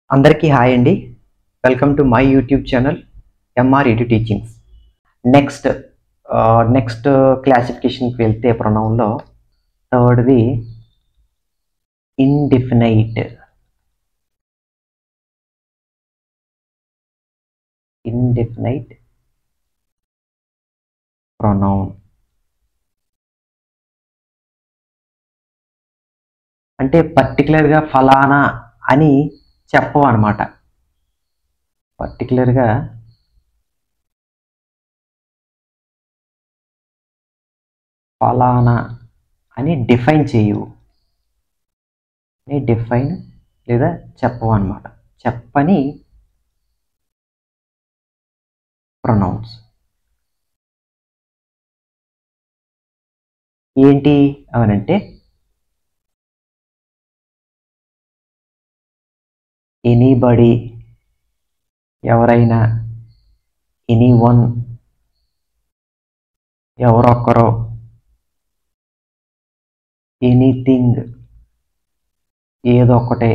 అందరికీ హాయ్ అండి. Welcome to my YouTube channel MR edu teachings. Next next క్లాసిఫికేషన్కి వెళ్తే ప్రొనౌన్లో థర్డ్ది ఇండెఫినైట్. ఇండెఫినైట్ ప్రొనౌన్ అంటే పర్టికులర్గా ఫలానా అని చెప్పవు అనమాట. పర్టికులర్గా ఫలానా అని డిఫైన్ చేయవు, డిఫైన్ లేదా చెప్పవు అనమాట. చెప్పని ప్రొనౌన్స్ ఏంటి అవనంటే ఎనీబడి, ఎవరైనా, ఎనీవన్, ఎవరొక్కరో, ఎనీథింగ్, ఏదొక్కటే,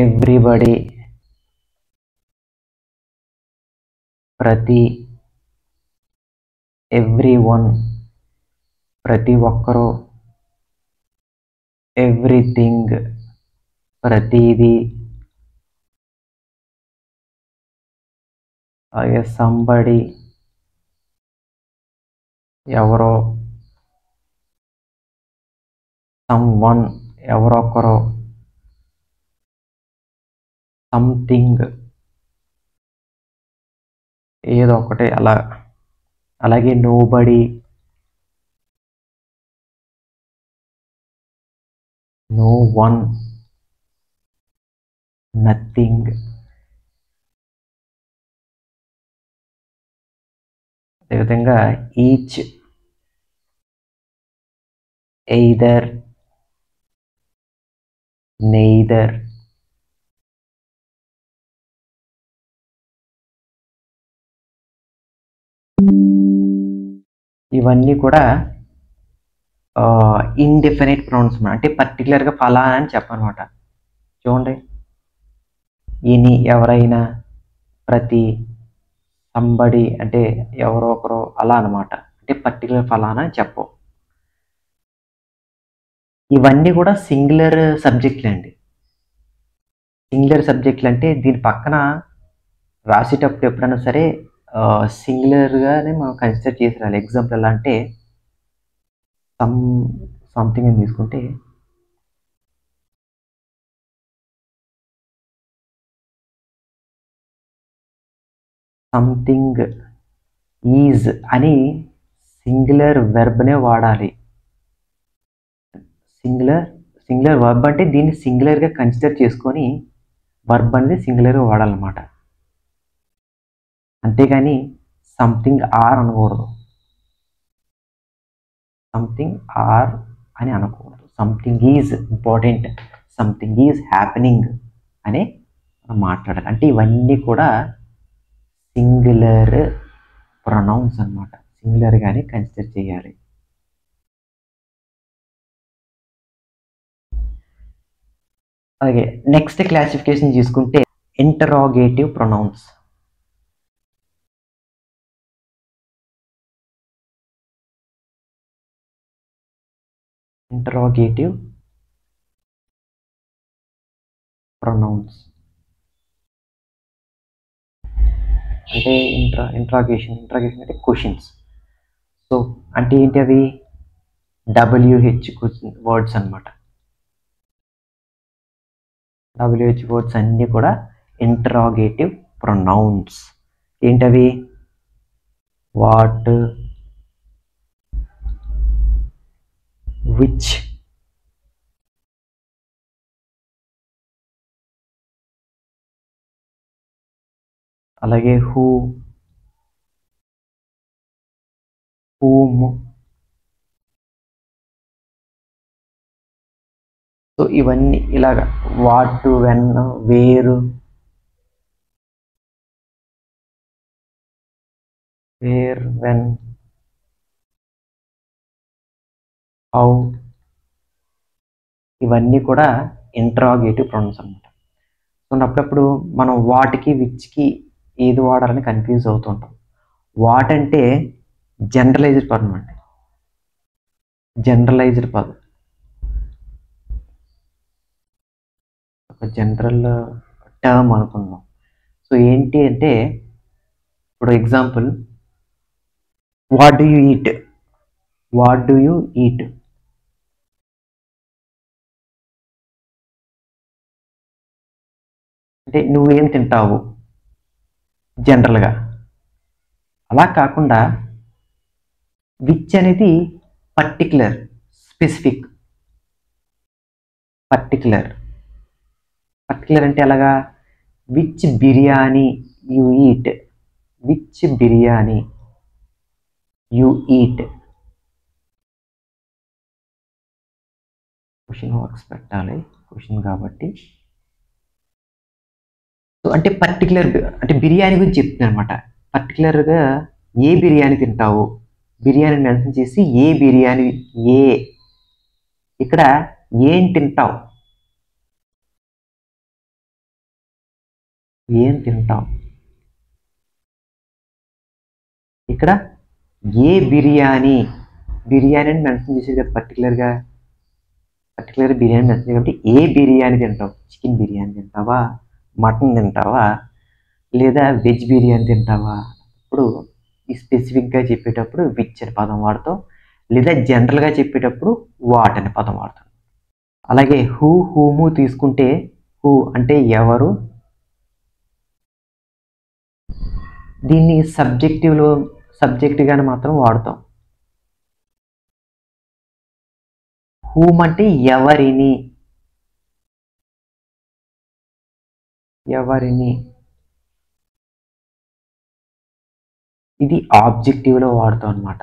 ఎవ్రీబడి, ప్రతి, ఎవ్రీవన్, ప్రతి ఒక్కరూ, ఎవ్రీథింగ్, ప్రతిదీ, అలాగే సంబడి, ఎవరో, సమ్వన్, ఎవరొక్కరో, సంథింగ్, ఏదో ఒకటే అలా. అలాగే నోబడి, నో వన్, నథింగ్. అదేవిధంగా ఈచ్, ఎయిదర్, నెయిదర్. ఇవన్నీ కూడా ఇండెఫినైట్ ప్రొనౌన్స్ అంటే పర్టికులర్గా ఫలానా అని చెప్పనమాట. చూడండి, ఎనీ ఎవరైనా, ప్రతి, సంబడి అంటే ఎవరో ఒకరో అలా అనమాట. అంటే పర్టికులర్ ఫలానా అని చెప్పవు. ఇవన్నీ కూడా సింగులర్ సబ్జెక్టులు అండి. సింగులర్ సబ్జెక్టులు అంటే దీని పక్కన రాసేటప్పుడు ఎప్పుడైనా సరే సింగులర్గానే మనం కన్సిడర్ చేసి రాయాలి. ఎగ్జాంపుల్ ఎలా అంటే సంథింగ్ అని తీసుకుంటే సంథింగ్ ఈజ్ అని సింగులర్ వెర్బ్నే వాడాలి. సింగులర్ వర్బ్ అంటే దీన్ని సింగులర్గా కన్సిడర్ చేసుకొని వర్బ్ అనేది సింగులర్గా వాడాలన్నమాట. అంతేగాని సంథింగ్ ఆర్ అనకూడదు, సంథింగ్ ఆర్ అని అనకూడదు. Something is important, something is happening అని మనం మాట్లాడాలి. అంటే ఇవన్నీ కూడా సింగులర్ ప్రొనౌన్స్ అన్నమాట. సింగులర్గానే కన్సిడర్ చేయాలి. అలాగే నెక్స్ట్ క్లాసిఫికేషన్ తీసుకుంటే ఇంటరాగేటివ్ ప్రొనౌన్స్. ఇంటరాగేటివ్ ప్రొనౌన్స్ అంటే ఇంట్రాగేషన్ అంటే క్వశ్చన్స్. సో అంటే ఏంటి అవి? WH వర్డ్స్ అన్నమాట. WH వర్డ్స్ అన్నీ కూడా ఇంటరాగేటివ్ ప్రొనౌన్స్. ఏంటవి? వాట్, విచ్, అలాగే హూ, హూమ్. సో ఇవన్నీ ఇలాగా what, when, where, when, how, ఇవన్నీ కూడా ఇంట్రాగేటివ్ ప్రొనౌన్స్ అనమాట. సో అప్పుడప్పుడు మనం వాటికి విచ్కి ఏది వాడాలని కన్ఫ్యూజ్ అవుతుంటాం. వాట్ అంటే జనరలైజ్డ్ పదం అండి, జనరలైజ్డ్ పదం, ఒక జనరల్ టర్మ్ అనుకుందాం. సో ఏంటి అంటే ఇప్పుడు example what do you eat, what do you eat, అంటే నువ్వేం తింటావు జనరల్గా. అలా కాకుండా విచ్ అనేది పర్టికులర్, స్పెసిఫిక్. పర్టికులర్ అంటే ఎలాగా, which biryani you eat, which biryani you eat. Question marks పెట్టాలి, క్వశ్చన్ కాబట్టి. సో అంటే పర్టికులర్ అంటే బిర్యానీ గురించి చెప్తుంది అనమాట. పర్టికులర్గా ఏ బిర్యానీ తింటావు, బిర్యానీ మెన్షన్ చేసి ఏ బిర్యానీ, ఏ ఇక్కడ ఏం తింటావు, ఏం తింటావు, ఇక్కడ ఏ బిర్యానీ, బిర్యానీ అని మెన్షన్ చేసేది కదా పర్టికులర్గా బిర్యానీ మెన్షన్ చేయాలి కాబట్టి ఏ బిర్యానీ తింటావు, చికెన్ బిర్యానీ తింటావా, మటన్ తింటావా, లేదా వెజ్ బిర్యానీ తింటావా. ఇప్పుడు ఈ స్పెసిఫిక్గా చెప్పేటప్పుడు విచ్ అనే పదం వాడతాం, లేదా జనరల్గా చెప్పేటప్పుడు వాట్ అనే పదం వాడతాం. అలాగే హూము తీసుకుంటే హూ అంటే ఎవరు, దీన్ని సబ్జెక్టివ్గానే మాత్రం వాడతాం. హూమ్ అంటే ఎవరిని, ఇది ఆబ్జెక్టివ్లో వాడతాం అనమాట.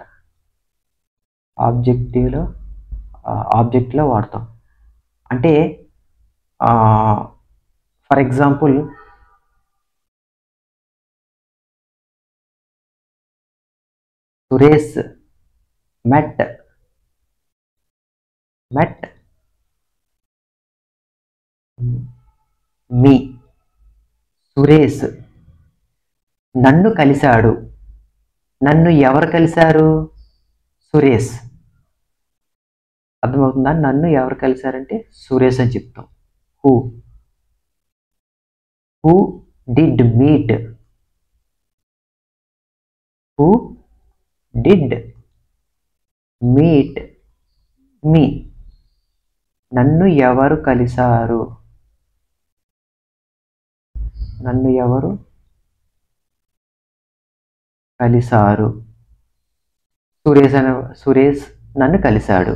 ఆబ్జెక్ట్లో వాడతాం. అంటే ఫర్ ఎగ్జాంపుల్ సురేష్ మెట్ మీ, సురేష్ నన్ను కలిశాడు, నన్ను ఎవరు కలిశారు, సురేష్. అర్థమవుతుందా, నన్ను ఎవరు కలిశారంటే సురేష్ అని చెప్తాం. Who did meet, who did meet me, నన్ను ఎవరు కలిశారు, నన్ను ఎవరు కలిశారు, సురేష్ నన్ను కలిశాడు.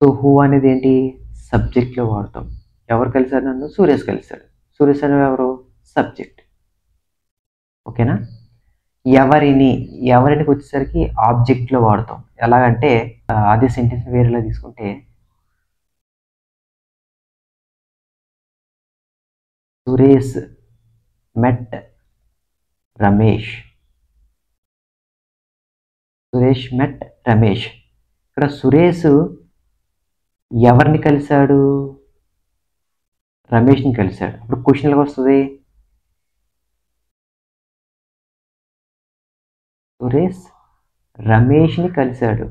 సో హూ అనేది ఏంటి, సబ్జెక్ట్లో వాడతాం. ఎవరు కలిశారు నన్ను, సురేష్ కలిశాడు. సురేష్ అనే ఎవరు, సబ్జెక్ట్. ఓకేనా. ఎవరికి వచ్చేసరికి ఆబ్జెక్ట్లో వాడతాం. ఎలాగంటే అదే సెంటెన్స్ వేరేలా తీసుకుంటే సురేష్ మెట్ రమేష్, ఇక్కడ సురేష్ ఎవరిని కలిశాడు, రమేష్ని కలిశాడు. ఇప్పుడు క్వశ్చన్కి వస్తుంది, సురేష్ రమేష్ని కలిశాడు.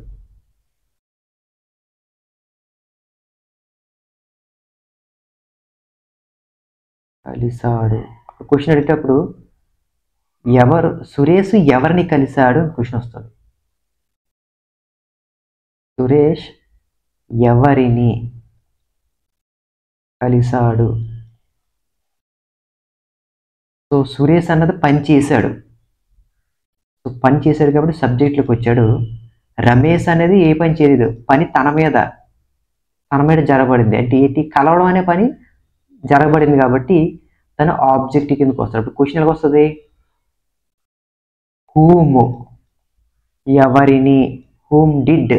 క్వశ్చన్ అడిగేటప్పుడు సురేష్ ఎవరిని కలిశాడు క్వశ్చన్ వస్తుంది. సురేష్ ఎవరిని కలిశాడు. సో సురేష్ అన్నది పని చేశాడు, కాబట్టి సబ్జెక్ట్లోకి వచ్చాడు. రమేష్ అనేది ఏ పని చేయలేదు, పని తన మీద జరగబడింది. అంటే ఏంటి, కలవడం అనే పని జరగబడింది కాబట్టి తను ఆబ్జెక్ట్ కిందకి వస్తాడు. ఇప్పుడు క్వశ్చన్ ఎలా వస్తుంది, హూమ్ ఎవరిని, whom did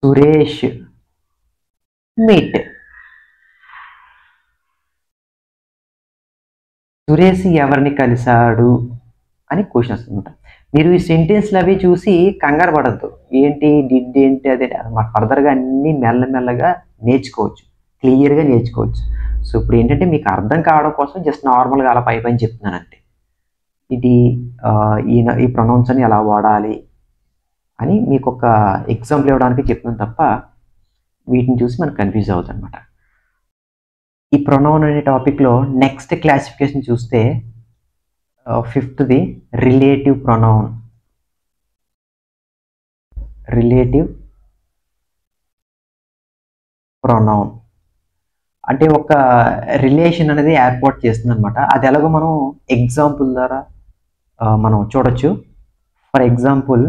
Suresh meet. Suresh ఎవరిని కలిశాడు అని క్వశ్చన్ వస్తుంది. మీరు ఈ సెంటెన్స్లు అవి చూసి కంగారు పడద్దు, ఏంటి డిడ్ ఏంటి అదే ఫర్దర్గా అన్నీ మెల్లమెల్లగా నేర్చుకోవచ్చు, క్లియర్గా నేర్చుకోవచ్చు. సో ఇప్పుడు ఏంటంటే మీకు అర్థం కావడం కోసం జస్ట్ నార్మల్గా అలా పై పైన చెప్తున్నాను అంతే. ఇది ఈ ప్రొనౌన్స్ అని ఎలా వాడాలి అని మీకు ఒక ఎగ్జాంపుల్ ఇవ్వడానికి చెప్తున్నాను తప్ప వీటిని చూసి మనకు కన్ఫ్యూజ్ అవుతుంది అనమాట. ఈ ప్రొనౌన్ అనే టాపిక్లో నెక్స్ట్ క్లాసిఫికేషన్ చూస్తే ఫిఫ్త్ది రిలేటివ్ ప్రొనౌన్. రిలేటివ్ ప్రొనౌన్ అంటే ఒక రిలేషన్ అనేది ఏర్పాటు చేస్తుంది అనమాట. అది ఎలాగో మనం ఎగ్జాంపుల్ ద్వారా మనం చూడొచ్చు. For example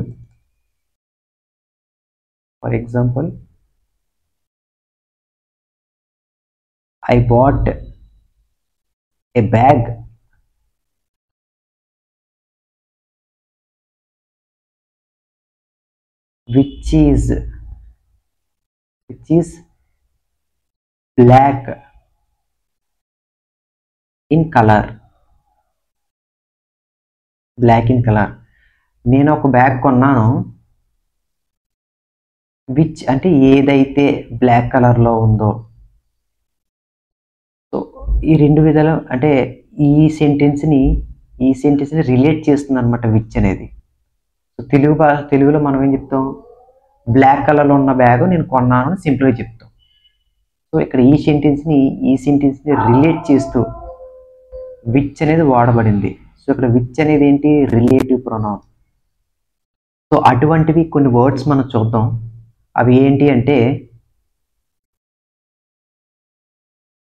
I bought a bag which is black in color. నేను ఒక బ్యాగ్ కొన్నాను, విచ్ అంటే ఏదైతే బ్లాక్ కలర్లో ఉందో. సో ఈ రెండు విధాలు అంటే ఈ సెంటెన్స్ని రిలేట్ చేస్తుంది అనమాట విచ్ అనేది. సో తెలుగులో మనం ఏం చెప్తాం, బ్లాక్ కలర్లో ఉన్న బ్యాగ్ నేను కొన్నాను అని సింపుల్గా చెప్తాం. సో ఇక్కడ ఈ సెంటెన్స్ని రిలేట్ చేస్తూ విచ్ అనేది వాడబడింది. సో ఇక్కడ విచ్ అనేది ఏంటి, రిలేటివ్ ప్రొనౌన్. సో అటువంటివి కొన్ని వర్డ్స్ మనం చూద్దాం. అవి ఏంటి అంటే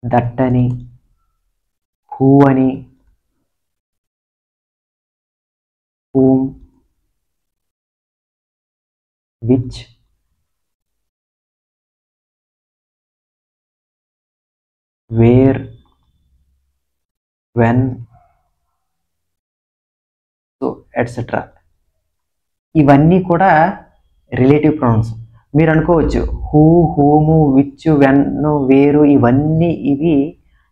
దట్ అని, హూ అని, whom, which, where, when, so etcetera. ఇవన్నీ కూడా రిలేటివ్ ప్రొనౌన్స్. మీరు అనుకోవచ్చు హూ, హూము, విచ్, వెన్, వేరు ఇవి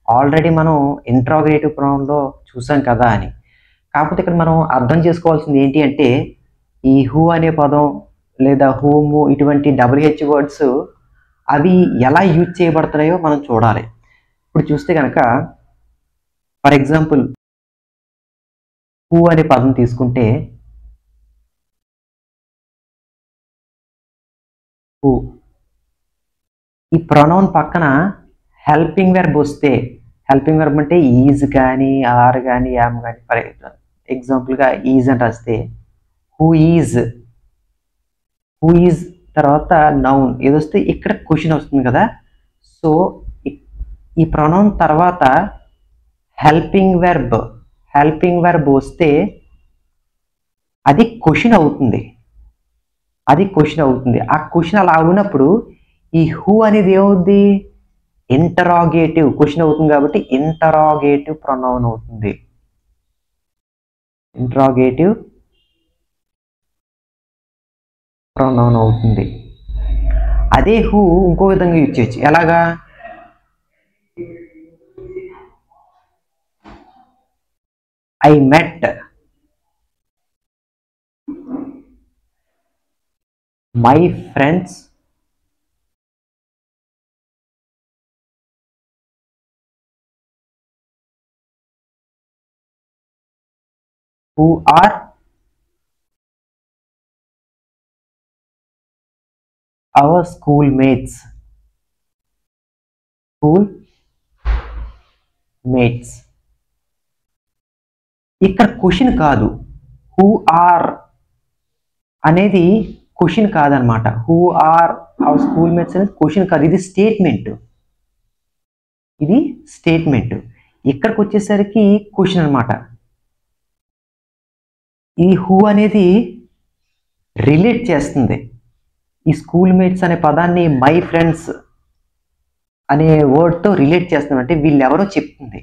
ఆల్రెడీ మనం ఇంట్రాగేటివ్ ప్రొనౌన్లో చూసాం కదా అని. కాకపోతే ఇక్కడ మనం అర్థం చేసుకోవాల్సింది ఏంటి అంటే ఈ హూ అనే పదం లేదా హూము ఇటువంటి WH వర్డ్స్ అవి ఎలా యూజ్ చేయబడుతున్నాయో మనం చూడాలి. ఇప్పుడు చూస్తే కనుక ఫర్ ఎగ్జాంపుల్ హూ అనే పదం తీసుకుంటే హూ, ఈ ప్రొనౌన్ పక్కన హెల్పింగ్ వెర్బ్ వస్తే, హెల్పింగ్ వెర్బ్ అంటే ఈజ్ కానీ ఆర్ కానీ యామ్ కానీ, ఫర్ ఎగ్జాంపుల్గా ఈజ్ అని రాస్తే హూ ఈజ్ తర్వాత నౌన్ ఏదొస్తే ఇక్కడ క్వశ్చన్ వస్తుంది కదా. సో ఈ ప్రొనౌన్ తర్వాత హెల్పింగ్ వెర్బ్ వస్తే అది క్వశ్చన్ అవుతుంది. ఆ క్వశ్చన్ అలా అవునప్పుడు ఈ హూ అనేది ఏమవుద్ది, ఇంటరాగేటివ్ క్వశ్చన్ అవుతుంది కాబట్టి ఇంటరాగేటివ్ ప్రొనౌన్ అవుతుంది. అదే హూ ఇంకో విధంగా యూజ్ చేయొచ్చు. ఎలాగా, I met my friends who are our schoolmates. ఇక్కడ క్వశ్చన్ కాదు, హూ ఆర్ అనేది క్వశ్చన్ కాదనమాట. హూ ఆర్ అవర్ స్కూల్మేట్స్ అనేది క్వశ్చన్ కాదు, ఇది స్టేట్మెంట్. ఇక్కడికి వచ్చేసరికి క్వశ్చన్ అనమాట. ఈ హూ అనేది రిలేట్ చేస్తుంది. ఈ స్కూల్మేట్స్ అనే పదాన్ని మై ఫ్రెండ్స్ అనే వర్డ్తో రిలేట్ చేస్తుంది. అంటే వీళ్ళు ఎవరో చెప్తుంది.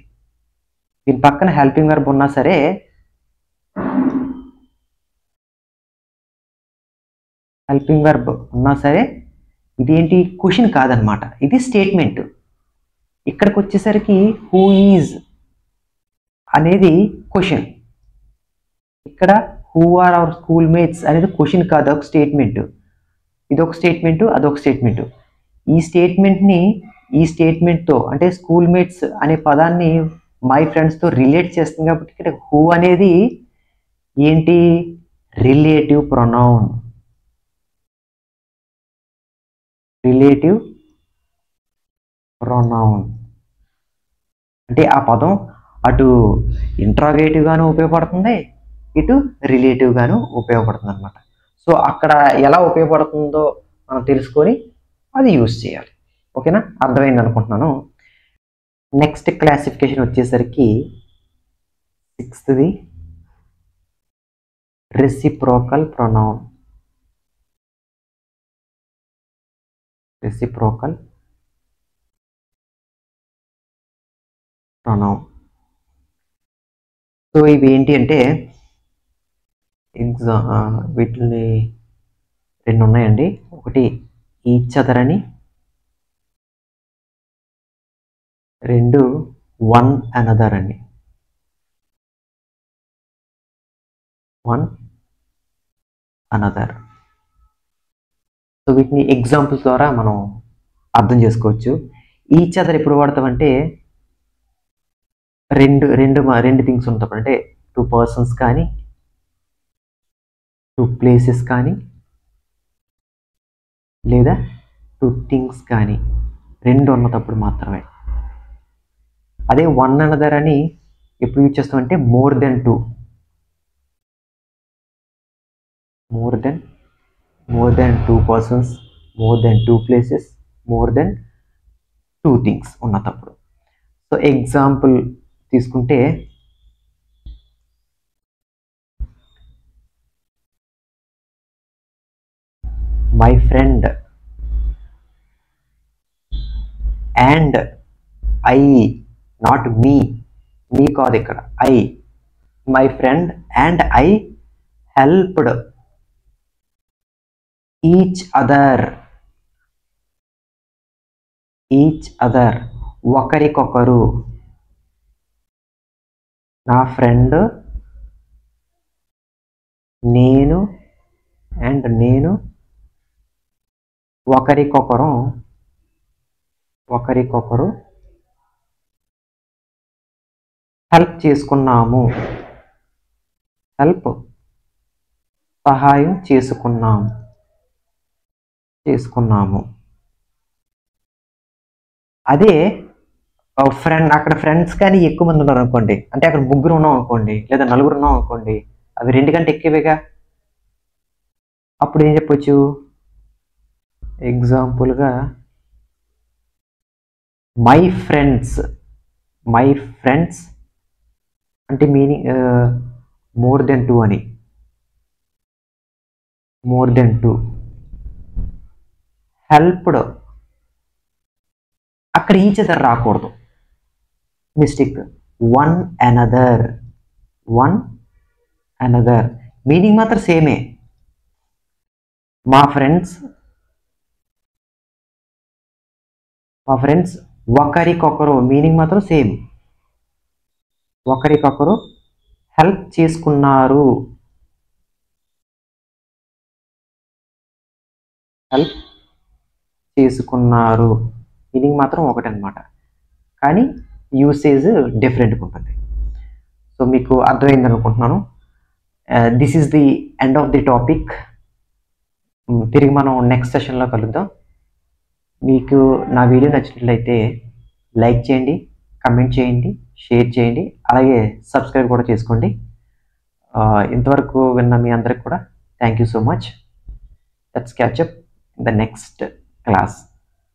దీని పక్కన హెల్పింగ్ వెర్బ్ ఉన్నా సరే ఇదేంటి క్వశ్చన్ కాదనమాట, ఇది స్టేట్మెంట్. ఇక్కడికి వచ్చేసరికి హూ ఈజ్ అనేది క్వశ్చన్, ఇక్కడ who who are our schoolmates అనేది క్వశ్చన్ కాదు, ఒక స్టేట్మెంట్. ఇదొక స్టేట్మెంట్, అదొక స్టేట్మెంట్. ఈ స్టేట్మెంట్తో అంటే స్కూల్ మేట్స్ అనే పదాన్ని మై ఫ్రెండ్స్తో రిలేట్ చేస్తుంది కాబట్టి ఇక్కడ హూ అనేది ఏంటి, రిలేటివ్ ప్రొనౌన్. రిలేటివ్ ప్రొనౌన్ అంటే ఆ పదం అటు ఇంట్రాగేటివ్ గాను ఉపయోగపడుతుంది, ఇటు రిలేటివ్ గాను ఉపయోగపడుతుంది అనమాట. సో అక్కడ ఎలా ఉపయోగపడుతుందో మనం తెలుసుకొని అది యూజ్ చేయాలి. ఓకేనా, అర్థమైంది అనుకుంటున్నాను. నెక్స్ట్ క్లాసిఫికేషన్ వచ్చేసరికి 6th reciprocal pronoun. Reciprocal pronoun. So ఇవి ఏంటి అంటే వీటిని 2 ఉన్నాయండి. ఒకటి ఈచ్ అదర్ అని, 2 వన్ అనదర్ అని. One another. సో వీటిని ఎగ్జాంపుల్స్ ద్వారా మనం అర్థం చేసుకోవచ్చు. ఈచ్ అదర్ ఎప్పుడు వాడతామంటే రెండు థింగ్స్ ఉంటాయి. అంటే 2 పర్సన్స్ కానీ 2 ప్లేసెస్ కానీ లేదా 2 థింగ్స్ కానీ 2 ఉన్నప్పుడు మాత్రమే. అదే వన్ అనదర్ అని ఎప్పుడు యూజ్ చేస్తామంటే more than 2, more than 2 persons, more than 2 places, more than 2 things ఉన్నప్పుడు. సో ఎగ్జాంపుల్ తీసుకుంటే my friend and I, not me కాదు ఇక్కడ, I. My friend and I helped each other, ఒకరికొకరు. నా ఫ్రెండ్, నేను ఒకరికొకరు హెల్ప్ చేసుకున్నాము. హెల్ప్ సహాయం చేసుకున్నాము. అదే ఫ్రెండ్, అక్కడ ఫ్రెండ్స్ కానీ ఎక్కువ మంది ఉన్నారు అనుకోండి, అంటే అక్కడ 3 ఉన్నాం అనుకోండి లేదా 4 ఉన్నాం అనుకోండి, అవి 2 కంటే ఎక్కువేగా. అప్పుడు ఏం చెప్పొచ్చు, ఎగ్జాంపుల్గా మై ఫ్రెండ్స్ అంటే మీనింగ్ మోర్ దెన్ 2 అని. మోర్ దెన్ 2 హెల్ప్డ్, అక్కడ ఈచ్ అదర్ రాకూడదు, మిస్టేక్. వన్ అనదర్ మీనింగ్ మాత్రం సేమే. మా ఫ్రెండ్స్ ఒకరికొకరు మీనింగ్ మాత్రం సేమ్. ఒకరికొకరు హెల్ప్ చేసుకున్నారు, మీనింగ్ మాత్రం ఒకటి అనమాట, కానీ యూసేజ్ డిఫరెంట్గా ఉంటుంది. సో మీకు అర్థమైంది అనుకుంటున్నాను. This is the end of the topic. తిరిగి మనం నెక్స్ట్ సెషన్లో కలుద్దాం. మీకు నా వీడియో నచ్చినట్లయితే లైక్ చేయండి, కమెంట్ చేయండి, షేర్ చేయండి, అలాగే సబ్స్క్రైబ్ కూడా చేసుకోండి. ఇంతవరకు విన్న మీ అందరికి కూడా thank you so much. Let's catch up in the next class.